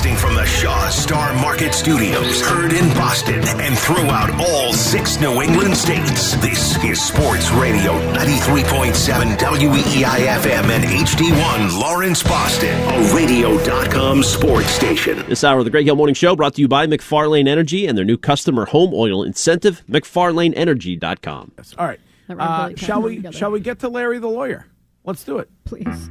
Broadcasting from the Shaw Star Market Studios, heard in Boston and throughout all 6 New England states. This is Sports Radio 93.7 WEEI-FM and HD1 Lawrence, Boston, a radio.com sports station. This hour of the Greg Hill Morning Show brought to you by McFarlane Energy and their new customer home oil incentive, McFarlaneEnergy.com. All right. Shall we get to Larry the lawyer? Let's do it. Please.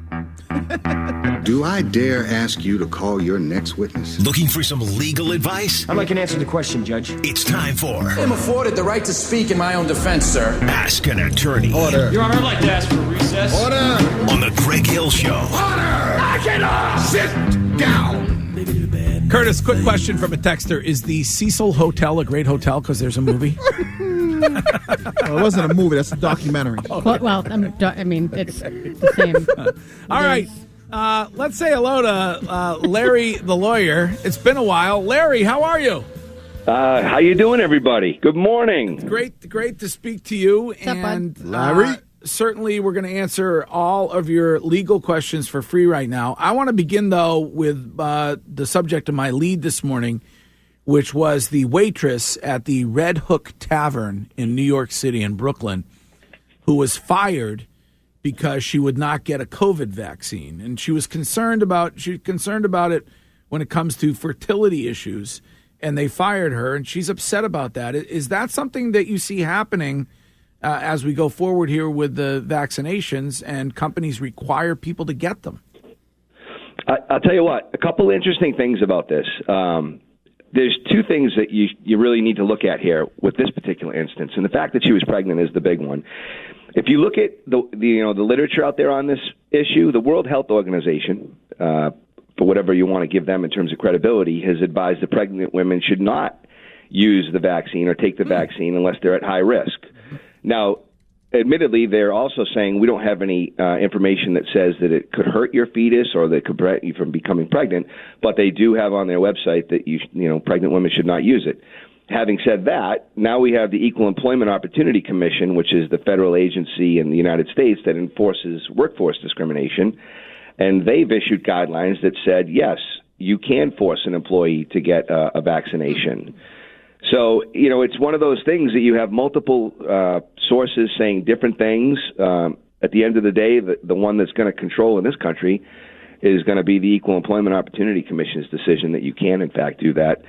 Do I dare ask you to call your next witness? Looking for some legal advice? I'd like an answer to the question, Judge. It's time for I'm afforded the right to speak in my own defense, sir. Ask an Attorney. Order. Your Honor, I'd like to ask for a recess. Order. On the Greg Hill Show. Order. Knock it off. Sit down. Curtis, quick question from a texter. Is the Cecil Hotel a great hotel because there's a movie? Well, it wasn't a movie. That's a documentary. Well, I mean, it's the same. All right. Let's say hello to Larry the lawyer. It's been a while. Larry, how are you? How you doing, everybody? Good morning. Great to speak to you. What's up, bud? Larry? Certainly, we're going to answer all of your legal questions for free right now. I want to begin, though, with the subject of my lead this morning, which was the waitress at the Red Hook Tavern in New York City and Brooklyn, who was fired because she would not get a COVID vaccine. And she was concerned about it when it comes to fertility issues, and they fired her, and she's upset about that. Is that something that you see happening as we go forward here with the vaccinations and companies require people to get them? I'll tell you what, a couple interesting things about this. There's two things that you really need to look at here with this particular instance, and the fact that she was pregnant is the big one. If you look at the literature out there on this issue, the World Health Organization, for whatever you want to give them in terms of credibility, has advised that pregnant women should not use the vaccine or take the vaccine unless they're at high risk. Now, admittedly, they're also saying we don't have any information that says that it could hurt your fetus or that it could prevent you from becoming pregnant, but they do have on their website that pregnant women should not use it. Having said that, now we have the Equal Employment Opportunity Commission, which is the federal agency in the United States that enforces workforce discrimination, and they've issued guidelines that said, yes, you can force an employee to get a vaccination. So, it's one of those things that you have multiple sources saying different things. At the end of the day, the one that's going to control in this country is going to be the Equal Employment Opportunity Commission's decision that you can, in fact, do that.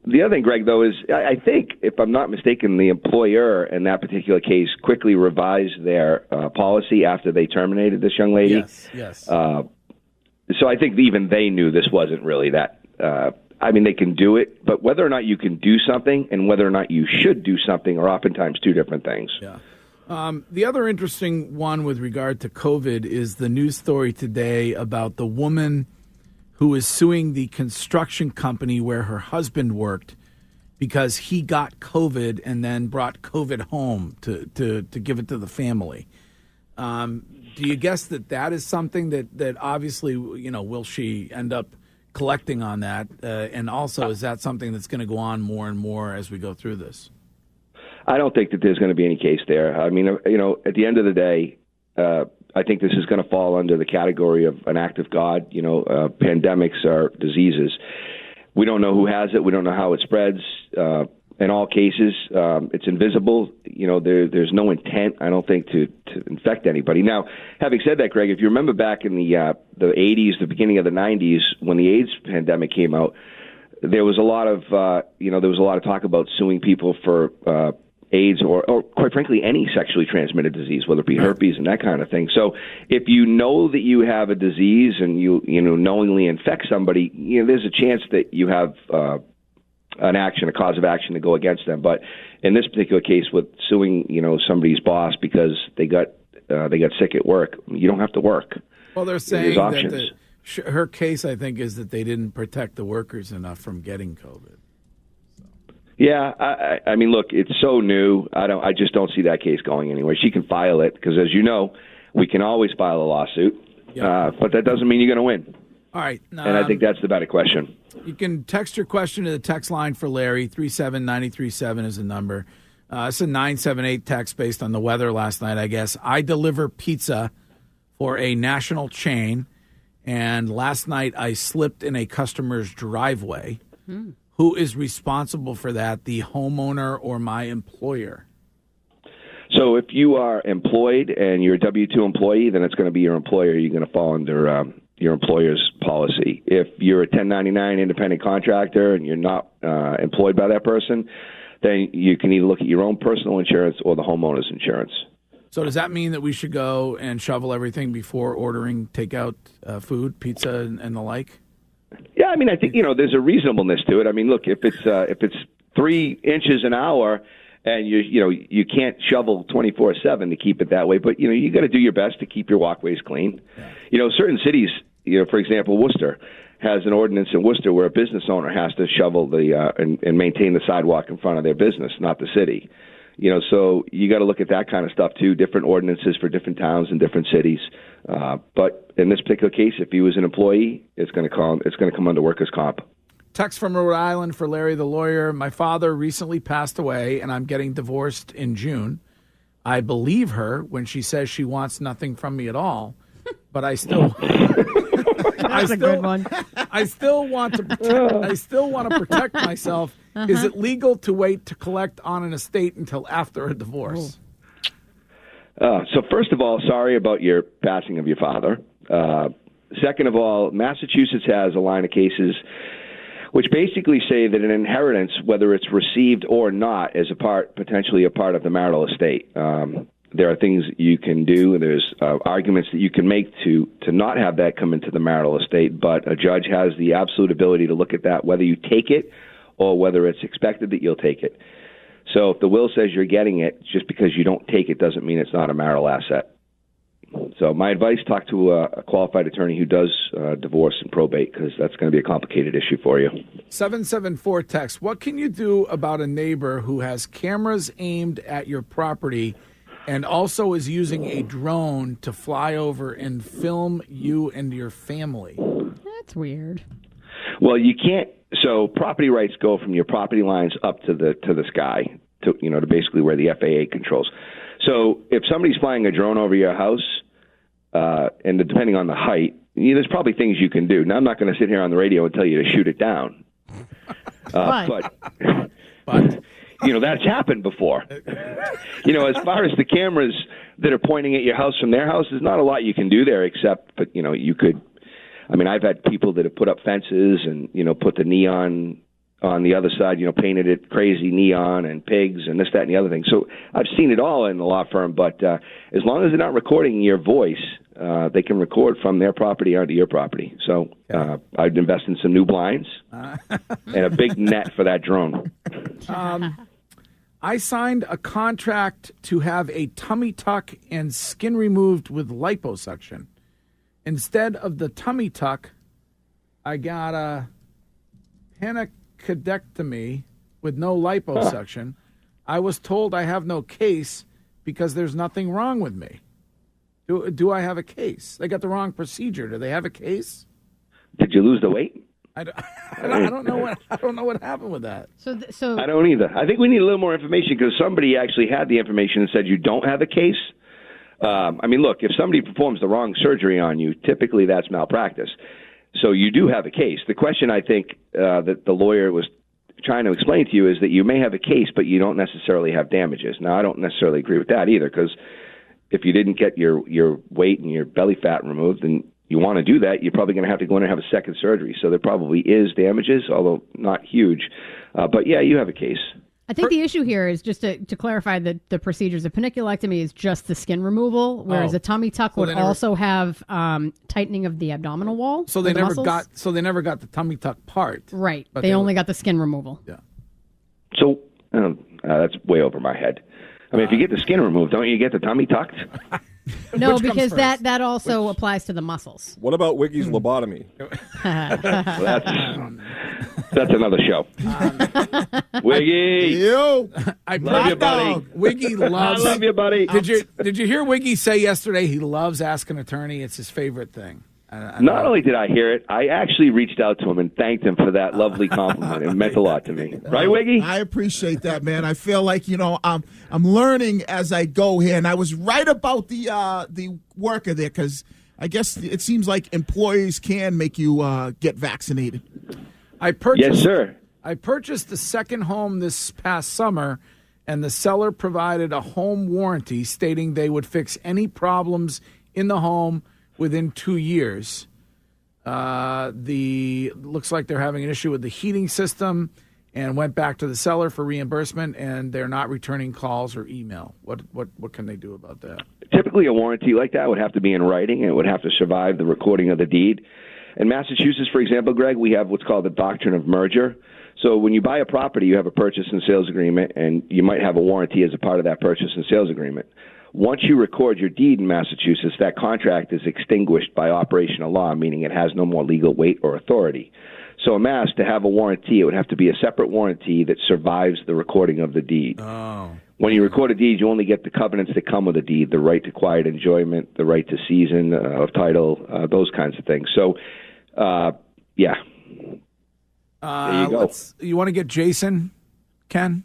The other thing, Greg, though, is I think, if I'm not mistaken, the employer in that particular case quickly revised their policy after they terminated this young lady. Yes. So I think even they knew this wasn't really that. They can do it, but whether or not you can do something and whether or not you should do something are oftentimes two different things. Yeah. The other interesting one with regard to COVID is the news story today about the woman who is suing the construction company where her husband worked because he got COVID and then brought COVID home to give it to the family. Do you guess that is something that obviously, will she end up collecting on that? And also, is that something that's going to go on more and more as we go through this? I don't think that there's going to be any case there. I mean, at the end of the day, I think this is going to fall under the category of an act of God. Pandemics are diseases. We don't know who has it. We don't know how it spreads. In all cases, it's invisible. There's no intent, I don't think, to infect anybody. Now, having said that, Greg, if you remember back in the 80s, the beginning of the 90s, when the AIDS pandemic came out, there was a lot of talk about suing people for AIDS or quite frankly, any sexually transmitted disease, whether it be herpes and that kind of thing. So if you know that you have a disease and you knowingly infect somebody, there's a chance that you have a cause of action to go against them. But in this particular case, with suing, somebody's boss because they got sick at work, you don't have to work. Well, they're saying that her case, I think, is that they didn't protect the workers enough from getting COVID. Yeah, I mean, look, it's so new. I just don't see that case going anywhere. She can file it because, as you know, we can always file a lawsuit, but that doesn't mean you're going to win. All right. And I think that's the better question. You can text your question to the text line for Larry. 37937 is the number. It's a 978 text based on the weather last night, I guess. I deliver pizza for a national chain, And last night I slipped in a customer's driveway. Who is responsible for that, the homeowner or my employer? So if you are employed and you're a W-2 employee, then it's going to be your employer. You're going to fall under your employer's policy. If you're a 1099 independent contractor and you're not employed by that person, then you can either look at your own personal insurance or the homeowner's insurance. So does that mean that we should go and shovel everything before ordering takeout food, pizza, and the like? Yeah, I mean, I think there's a reasonableness to it. I mean, look, if it's 3 inches an hour, and you can't shovel 24/7 to keep it that way, but you got to do your best to keep your walkways clean. Yeah. Certain cities, for example, Worcester has an ordinance in Worcester where a business owner has to shovel and maintain the sidewalk in front of their business, not the city. So you got to look at that kind of stuff too. Different ordinances for different towns and different cities. But in this particular case, if he was an employee, it's going to come under workers' comp. Text from Rhode Island for Larry the lawyer. My father recently passed away, and I'm getting divorced in June. I believe her when she says she wants nothing from me at all, but I still. That's a good one. I still want to protect myself. Is it legal to wait to collect on an estate until after a divorce? So first of all, sorry about your passing of your father. Second of all, Massachusetts has a line of cases which basically say that an inheritance, whether it's received or not, is potentially a part of the marital estate. There are things you can do, and there's arguments that you can make to not have that come into the marital estate, but a judge has the absolute ability to look at that, whether you take it or whether it's expected that you'll take it. So if the will says you're getting it, just because you don't take it doesn't mean it's not a marital asset. So my advice, talk to a qualified attorney who does divorce and probate, because that's going to be a complicated issue for you. 774 text. What can you do about a neighbor who has cameras aimed at your property and also is using a drone to fly over and film you and your family? That's weird. Well, you can't. So property rights go from your property lines up to the sky, to basically where the FAA controls. So if somebody's flying a drone over your house, and depending on the height, there's probably things you can do. Now, I'm not going to sit here on the radio and tell you to shoot it down. But that's happened before. As far as the cameras that are pointing at your house from their house, there's not a lot you can do there except, you could. I mean, I've had people that have put up fences and, put the neon on the other side, painted it crazy neon and pigs and this, that, and the other thing. So I've seen it all in the law firm, but as long as they're not recording your voice, they can record from their property onto your property. So I'd invest in some new blinds and a big net for that drone. I signed a contract to have a tummy tuck and skin removed with liposuction. Instead of the tummy tuck, I got a pancreatectomy with no liposuction. I was told I have no case because there's nothing wrong with me. Do I have a case? They got the wrong procedure. Do they have a case? Did you lose the weight? I don't know what happened with that. So I don't either. I think we need a little more information because somebody actually had the information and said you don't have a case. I mean, look, if somebody performs the wrong surgery on you, typically that's malpractice. So you do have a case. The question I think that the lawyer was trying to explain to you is that you may have a case, but you don't necessarily have damages. Now, I don't necessarily agree with that either, because if you didn't get your weight and your belly fat removed and you want to do that, you're probably going to have to go in and have a second surgery. So there probably is damages, although not huge. But, yeah, you have a case. I think the issue here is just to clarify that the procedures. A paniculectomy is just the skin removal, whereas a tummy tuck would also have tightening of the abdominal wall. So they never got the tummy tuck part. Right. But they only got the skin removal. Yeah. So that's way over my head. I mean, if you get the skin removed, don't you get the tummy tucked? No, because that also applies to the muscles. What about Wiggy's lobotomy? That's another show. Wiggy, I love you, buddy. Wiggy loves. I love you, buddy. Did you hear Wiggy say yesterday he loves Ask an Attorney? It's his favorite thing. Not only did I hear it, I actually reached out to him and thanked him for that lovely compliment. It meant a lot to me. Right, Wiggy? I appreciate that, man. I feel like, I'm learning as I go here. And I was right about the worker there, because I guess it seems like employees can make you get vaccinated. Yes, sir. I purchased the second home this past summer, and the seller provided a home warranty stating they would fix any problems in the home within 2 years. Looks like they're having an issue with the heating system and went back to the seller for reimbursement, and they're not returning calls or email. What can they do about that? Typically, a warranty like that would have to be in writing, and it would have to survive the recording of the deed. In Massachusetts, for example, Greg, we have what's called the doctrine of merger. So when you buy a property, you have a purchase and sales agreement, and you might have a warranty as a part of that purchase and sales agreement. Once you record your deed in Massachusetts, that contract is extinguished by operation of law, meaning it has no more legal weight or authority. So in Mass, to have a warranty, it would have to be a separate warranty that survives the recording of the deed. Oh. When you record a deed, you only get the covenants that come with a deed, the right to quiet enjoyment, the right to season of title, those kinds of things. So, yeah. There you go. You want to get Jason, Ken?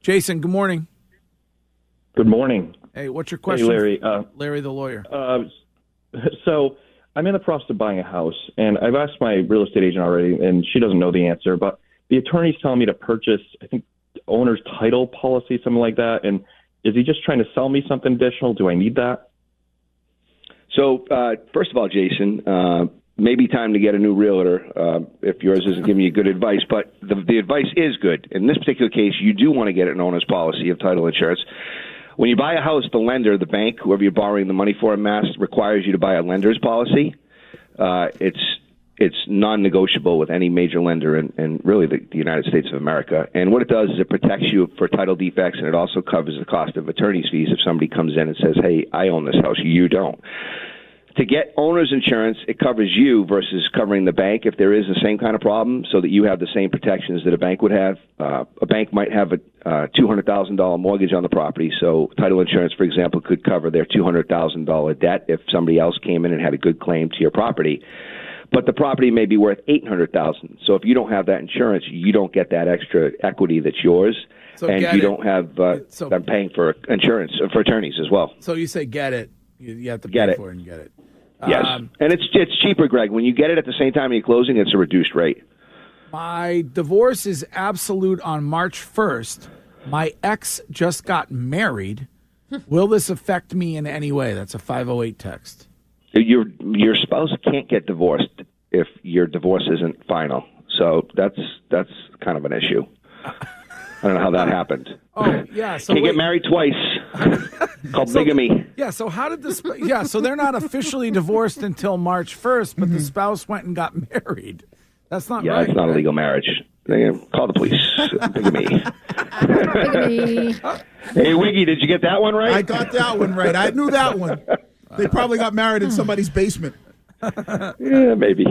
Jason, good morning. Good morning. Hey, what's your question? Hey, Larry. Larry the lawyer. So I'm in the process of buying a house, and I've asked my real estate agent already, and she doesn't know the answer, but the attorney's telling me to purchase, I think, owner's title policy, something like that, and is he just trying to sell me something additional? Do I need that? So, first of all, Jason, maybe time to get a new realtor if yours isn't giving you good advice, but the advice is good. In this particular case, you do want to get an owner's policy of title insurance. When you buy a house, the lender, the bank, whoever you're borrowing the money for in Mass, requires you to buy a lender's policy. It's non-negotiable with any major lender in really the United States of America. And what it does is it protects you for title defects, and it also covers the cost of attorney's fees if somebody comes in and says, hey, I own this house, you don't. To get owner's insurance, it covers you versus covering the bank if there is the same kind of problem, so that you have the same protections that a bank would have. A bank might have a $200,000 mortgage on the property, so title insurance, for example, could cover their $200,000 debt if somebody else came in and had a good claim to your property. But the property may be worth $800,000. So if you don't have that insurance, you don't get that extra equity that's yours, So and you don't have. I'm paying for insurance for attorneys as well. So you say get it. You have to Get pay it. for it and get it. Yes, and it's cheaper, Greg. When you get it at the same time you're closing, it's a reduced rate. My divorce is absolute on March 1st. My ex just got married. Will this affect me in any way? That's a 508 text. Your spouse can't get divorced if your divorce isn't final. So that's kind of an issue. I don't know how that happened. Oh, yeah. So can't get married twice. Called bigamy. Yeah, so how did this... Yeah, so they're not officially divorced until March 1st, but the spouse went and got married. That's not right. Yeah, it's not a legal marriage. Call the police. Bigamy. Bigamy. Hey, Wiggy, did you get that one right? I got that one right. I knew that one. They probably got married in somebody's basement. Yeah, maybe.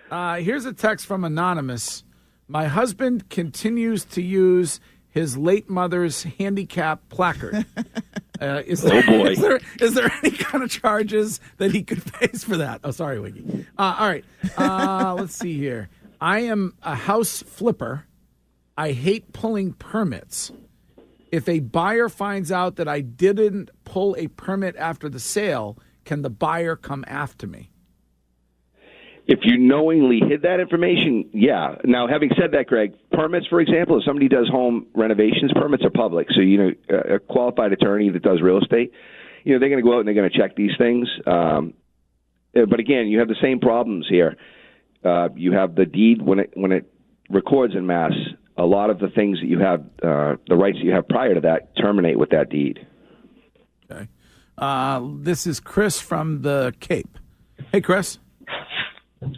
Here's a text from Anonymous. My husband continues to use his late mother's handicap placard. Is there any kind of charges that he could face for that? Oh, sorry, Wiggy. All right. Let's see here. I am a house flipper. I hate pulling permits. If a buyer finds out that I didn't pull a permit after the sale, can the buyer come after me? If you knowingly hid that information, yeah. Now, having said that, Greg, permits, for example, if somebody does home renovations, permits are public. So, a qualified attorney that does real estate, they're going to go out and they're going to check these things. But again, you have the same problems here. You have the deed when it records in Mass. A lot of the things that you have, the rights that you have prior to that, terminate with that deed. Okay. This is Chris from the Cape. Hey, Chris.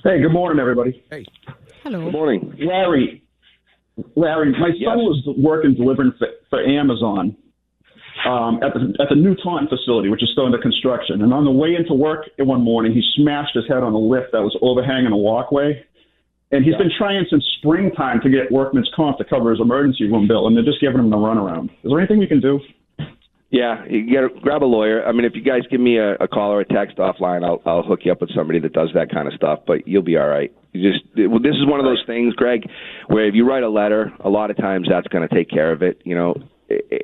Hey, good morning, everybody. Hey. Hello. Good morning. Larry, my son was working delivering for Amazon at the new Taunton facility, which is still under construction. And on the way into work one morning, he smashed his head on a lift that was overhanging a walkway. And he's been trying since springtime to get workman's comp to cover his emergency room bill, and they're just giving him the runaround. Is there anything we can do? Yeah, you got to grab a lawyer. I mean, if you guys give me a call or a text offline, I'll hook you up with somebody that does that kind of stuff. But you'll be all right. This is one of those things, Greg, where if you write a letter, a lot of times that's going to take care of it.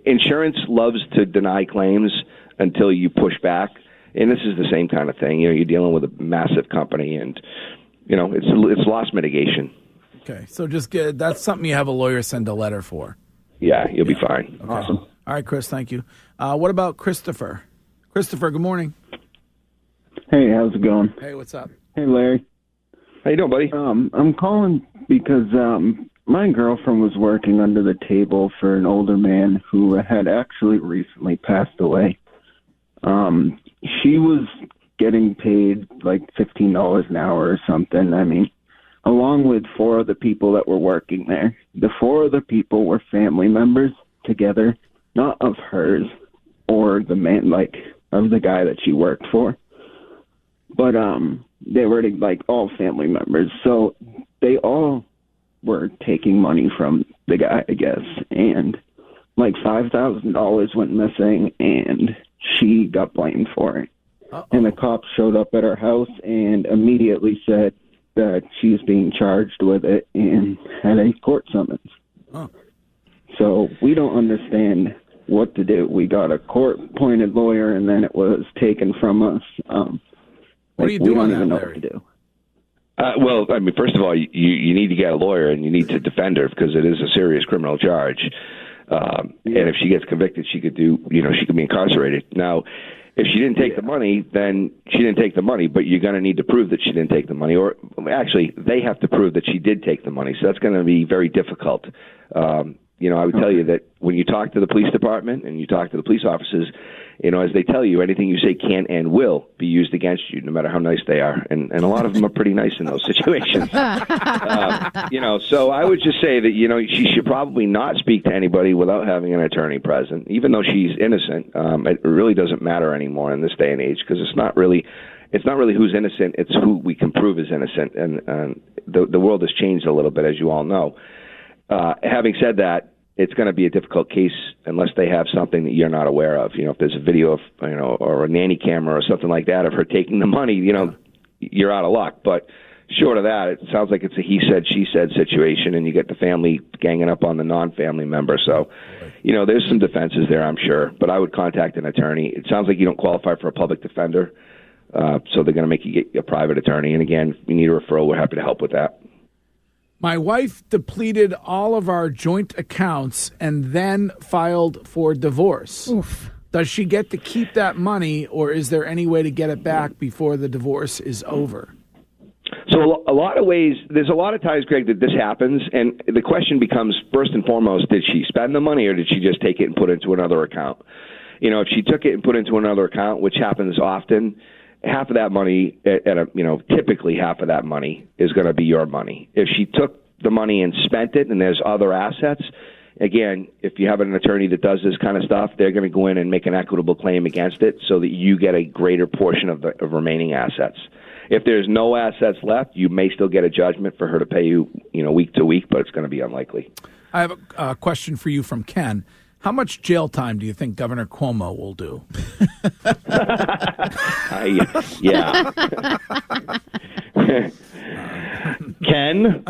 Insurance loves to deny claims until you push back. And this is the same kind of thing. You're dealing with a massive company, and it's loss mitigation. Okay, so that's something you have a lawyer send a letter for. Yeah, you'll be fine. Okay. Awesome. All right, Chris, thank you. What about Christopher? Christopher, good morning. Hey, how's it going? Hey, what's up? Hey, Larry. How you doing, buddy? I'm calling because my girlfriend was working under the table for an older man who had actually recently passed away. She was getting paid like $15 an hour or something. I mean, along with 4 other people that were working there. The 4 other people were family members together, not of hers or the man, like, of the guy that she worked for. But they were like all family members. So they all were taking money from the guy, I guess. And like $5,000 went missing, and she got blamed for it. Uh-oh. And the cops showed up at her house and immediately said that she's being charged with it and had a court summons. Oh. So we don't understand what to do. We got a court-appointed lawyer, and then it was taken from us. What are you doing? We don't even know what to do. Well, I mean, first of all, you need to get a lawyer, and you need to defend her because it is a serious criminal charge. And if she gets convicted, she could be incarcerated. Now, if she didn't take the money, then she didn't take the money, but you're going to need to prove that she didn't take the money. Or actually, they have to prove that she did take the money. So that's going to be very difficult. I would tell you that when you talk to the police department and you talk to the police officers, as they tell you, anything you say can and will be used against you, no matter how nice they are. And a lot of them are pretty nice in those situations. So I would just say that, she should probably not speak to anybody without having an attorney present, even though she's innocent. It really doesn't matter anymore in this day and age because it's not really who's innocent, it's who we can prove is innocent. And the world has changed a little bit, as you all know. Having said that, it's going to be a difficult case unless they have something that you're not aware of. If there's a video of, or a nanny camera or something like that of her taking the money, you're out of luck. But short of that, it sounds like it's a he said, she said situation, and you get the family ganging up on the non-family member. So, there's some defenses there, I'm sure. But I would contact an attorney. It sounds like you don't qualify for a public defender, so they're going to make you get a private attorney. And again, if you need a referral, we're happy to help with that. My wife depleted all of our joint accounts and then filed for divorce. Oof. Does she get to keep that money, or is there any way to get it back before the divorce is over? So a lot of ways, there's a lot of times, Greg, that this happens, and the question becomes, first and foremost, did she spend the money or did she just take it and put it into another account? If she took it and put it into another account, which happens often, half of that money, typically half of that money is going to be your money. If she took the money and spent it and there's other assets, again, if you have an attorney that does this kind of stuff, they're going to go in and make an equitable claim against it so that you get a greater portion of remaining assets. If there's no assets left, you may still get a judgment for her to pay you, week to week, but it's going to be unlikely. I have a question for you from Ken. How much jail time do you think Governor Cuomo will do? Yeah. Ken,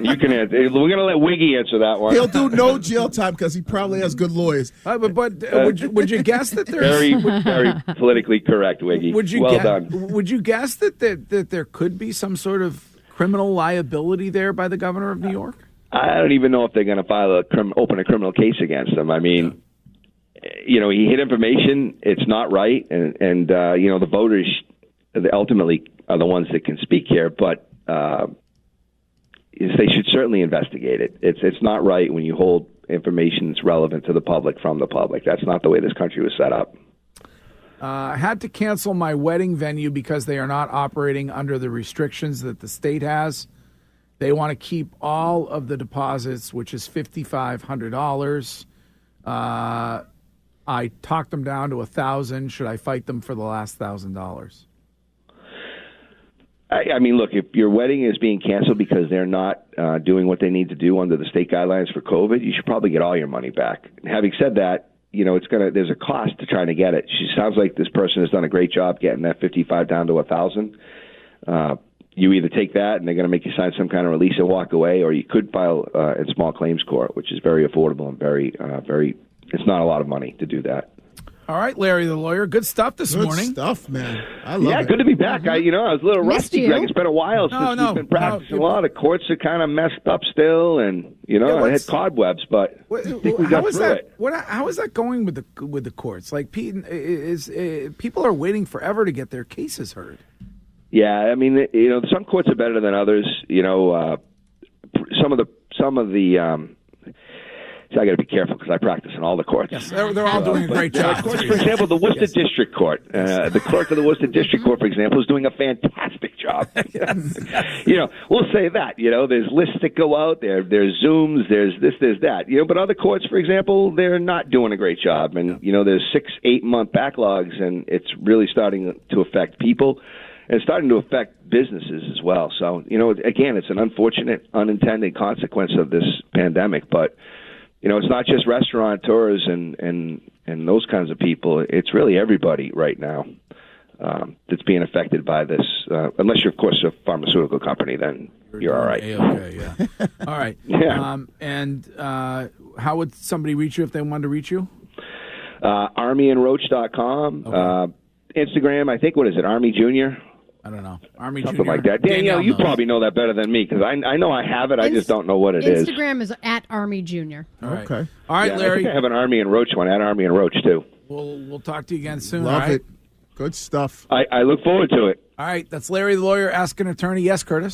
you can answer. We're going to let Wiggy answer that one. He'll do no jail time because he probably has good lawyers. Would you guess that there's... Very politically correct, Wiggy. Done. Would you guess that there could be some sort of criminal liability there by the governor of New York? I don't even know if they're going to open a criminal case against him. I mean, he hid information. It's not right. And the voters ultimately are the ones that can speak here. But they should certainly investigate it. It's not right when you hold information that's relevant to the public from the public. That's not the way this country was set up. I had to cancel my wedding venue because they are not operating under the restrictions that the state has. They want to keep all of the deposits, which is $5,500. I talked them down to $1,000. Should I fight them for the last $1,000? I mean, look, if your wedding is being canceled because they're not doing what they need to do under the state guidelines for COVID, you should probably get all your money back. Having said that, there's a cost to trying to get it. She sounds like this person has done a great job getting that 55 down to 1,000. You either take that and they're going to make you sign some kind of release and walk away, or you could file in small claims court, which is very affordable and very, it's not a lot of money to do that. All right, Larry the lawyer. Good stuff this morning. Good stuff, man. I love it. Yeah, good to be back. I was a little rusty, Greg. It's been a while since we've been practicing law. The courts are kind of messed up still, and I had cobwebs, but I think we got through it. How is that going with the courts? Like, people are waiting forever to get their cases heard. Yeah, I mean, some courts are better than others. Some of the. So I got to be careful because I practice in all the courts. Yes, they're all doing a great job. For example, the Worcester District Court, the clerk of the Worcester District Court, for example, is doing a fantastic job. We'll say that. There's lists that go out there. There's Zooms. There's this. There's that. But other courts, for example, they're not doing a great job. And there's 6-8 month backlogs, and it's really starting to affect people. And starting to affect businesses as well. So, again, it's an unfortunate, unintended consequence of this pandemic. But, it's not just restaurateurs and those kinds of people. It's really everybody right now that's being affected by this. Unless you're, of course, a pharmaceutical company, then you're all right. Okay, yeah. All right. Yeah. How would somebody reach you if they wanted to reach you? ArmyandRoach.com. Okay. Instagram, I think, what is it, Army Junior? I don't know. Army Something Junior. like that. Danielle, you probably know that better than me because I know I have it. I just don't know what it is. Instagram is at Army Junior. Okay. All right, Larry. I think I have an Army and Roach one, at Army and Roach, too. We'll talk to you again soon. Love all right? it. Good stuff. I look forward to it. All right. That's Larry the lawyer, Ask an Attorney. Yes, Curtis?